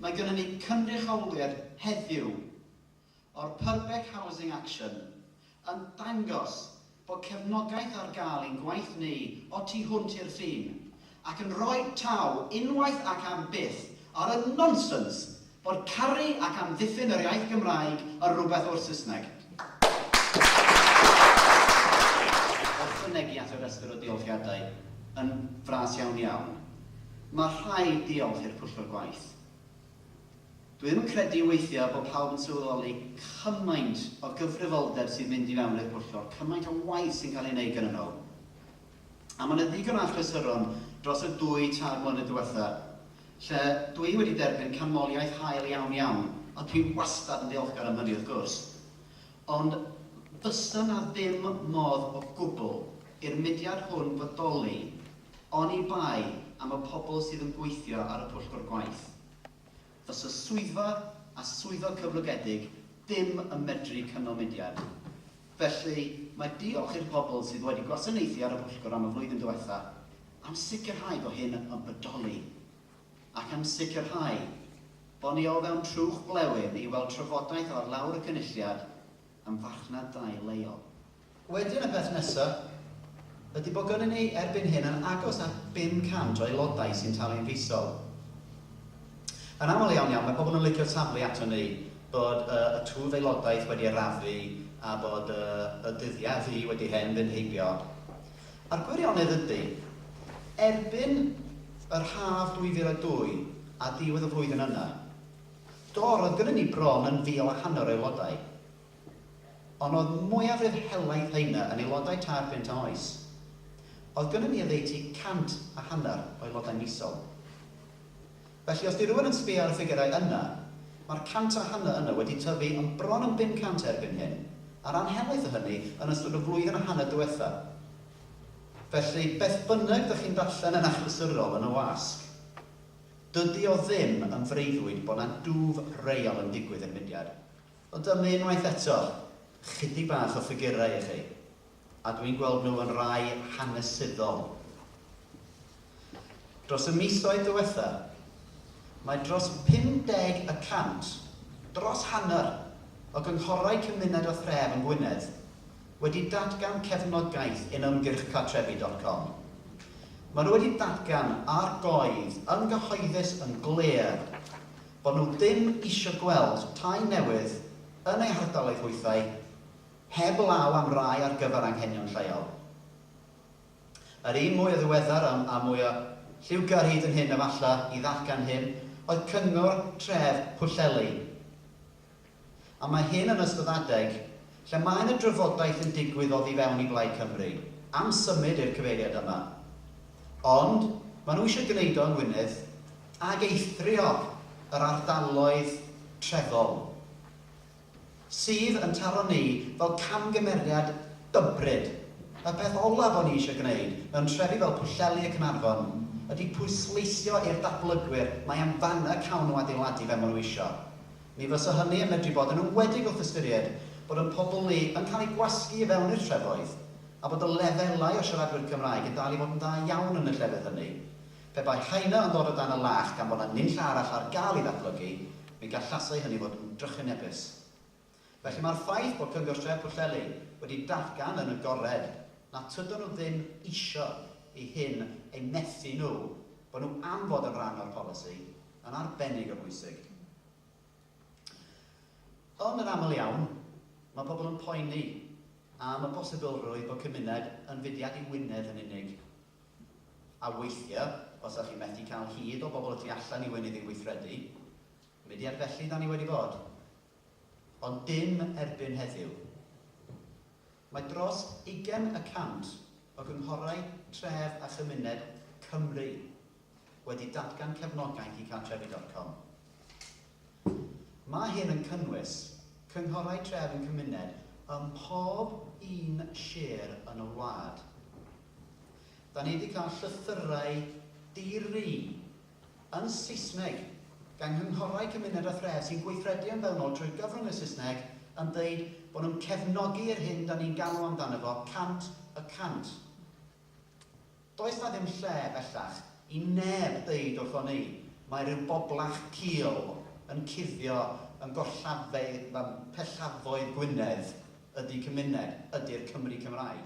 mae gennym ni cynrychiolwyr heddiw o'r Public Housing Action yn dangos bod cefnogaeth ar gael i'n gwaith ni o tu hwnt i'r ffin ac yn rhoi taw unwaith ac am byth ar y nonsens bod caru ac amddiffyn yr iaith Gymraeg yn rhywbeth o'r Saesneg. Negiaeth o'r restr o diolchiadau yn fras iawn iawn. Mae rhaid diolch i'r pwllwr gwaith. Dwi ddim yn credu weithiau bod pawb yn sylweddoli cymaint o gyfrifoldeb sydd mynd i fewn i'r pwllwr, cymaint o waith sy'n cael ei wneud gyda nhw. A mae yna ddigon o achlysuron dros y 2-3 mlynedd diwethaf, lle dwi wedi derbyn canmoliaeth hael iawn iawn, a dwi wastad yn ddiolchgar am hynny wrth gwrs. Ond fysa na ddim modd o gwbl i'r mudiad hwn bodoli oni bai am y pobl sydd yn gweithio ar y pwllgor gwaith. Fysa swyddfa a swyddog cyflogedig ddim yn medru cynnal mudiad. Felly, mae diolch i'r pobl sydd wedi gwasanaethu ar y pwllgor am y flwyddyn diwethaf am sicrhau bod hyn yn bodoli ac am sicrhau bod ni o fewn trwch blewyn i weld trafodaeth ar lawr y cynulliad am farchnad dau leol. Wedyn y peth nesaf ydy bod gynnon ni erbyn hyn yn agos at 500 o aelodau sy'n talu'n fisol. Yn aml iawn, mae pobl yn licio taflu ato ni bod y twf aelodaeth wedi arafu a bod y dyddiau fi wedi hen fy'n heibio. A'r gwirionedd ydy, erbyn yr haf 2002 a diwedd y flwyddyn yna, roedd gynnon ni bron yn 1,500 o aelodau. Ond oedd mwyafrif helaeth heina yn aelodau tair punt oes. Oedd gynnon ni addeutu 150 o aelodau misol. Felly, os di rhywun yn sbio ar y ffigurau yna, mae'r 150 yna wedi tyfu yn bron yn 500 erbyn hyn, a'r anhelaeth o hynny yn ystod y flwyddyn a hanner diwethaf. Felly, beth bynnag ydych chi'n darllen yn achlysurol yn y wasg, dydy o ddim yn freuddwyd bod yna dwf reol yn digwydd yn mudiad. Ond dyma unwaith eto, chydig bach o ffigurau i chi, a dwi'n gweld nhw yn rai hanesyddol. Dros y misoedd diwethaf, mae dros 50%, dros hanner, o gynghorau cymuned o thref yn Gwynedd wedi datgan cefnogaeth yn ymgyrchcartrefi.com. Maen nhw wedi datgan ar goedd yn gyhoeddus yn glir bod nhw ddim eisiau gweld tai newydd yn eu hardaloedd hwythau heb law am rai ar gyfer anghenion lleol. Yr un mwy o ddiweddar a mwy o lliwgar hyd yn hyn efalla i ddatgan hyn oedd cyngor tref Pwllheli. A mae hyn yn ystod adeg lle mae yna drafodaeth yn digwydd oddi fewn i Blaid Cymru am symud i'r cyfeiriad yma. Ond maen nhw eisiau gwneud o'n Gwynedd ag eithrio yr ardaloedd trefol sydd yn taro ni fel camgymeriad dybryd. Y peth olaf o'n i eisiau gwneud mewn trefi fel Pwllheli y Caernarfon ydy pwysleisio i'r datblygwyr mae am fanna cawn nhw adeiladu fe maen nhw eisiau. Mi fysa hynny yn medru bod yn ymwedig wrth ystyried bod yn pobl ni yn cael ei gwasgu i fewn i'r trefoedd a bod y lefelau o siaradwyr Cymraeg yn dal i fod yn dda iawn yn y llefydd hynny. Pe bai haina yn dod o dan y lach gan bod yna nunlla arall ar gael i ddatblygu, mi gall llasau hynny fod yn drychinebus. Felly mae'r ffaith bod Cyngor Tref Pwllheli wedi datgan yn y gored na tydyn nhw ddim eisiau i hyn ei methu nhw bod nhw am fod yn rhan o'r polisi yn arbennig o bwysig. Ond yn aml iawn, mae pobl yn poeni am y bosibilrwydd bod cymuned yn fudiad i Wynedd yn unig. A weithiau, os ydych chi'n methu cael hyd o bobl y tu allan i Wynedd i weithredu, mudiad felly da ni wedi bod. Ond dim erbyn heddiw. Mae dros 20% o gynghorau tref a chymuned Cymru wedi datgan cefnogaeth i cartrefi.com. Mae hyn yn cynnwys cynghorau tref yn cymuned ym mhob un sir yn y wlad. Da ni wedi cael llythyrau diri yn Saesneg gan cynghorau cymuned a thref sy'n gweithredu yn fewnol trwy gyfrwng y Saesneg yn dweud bod nhw'n cefnogi'r hyn da ni'n galw amdano fo 100%. Does na ddim lle bellach i neb ddeud wrtho ni Mae rhyw boblach cil yn cuddio yn pellafoedd Gwynedd ydy cymuned, ydy'r Cymru Cymraeg.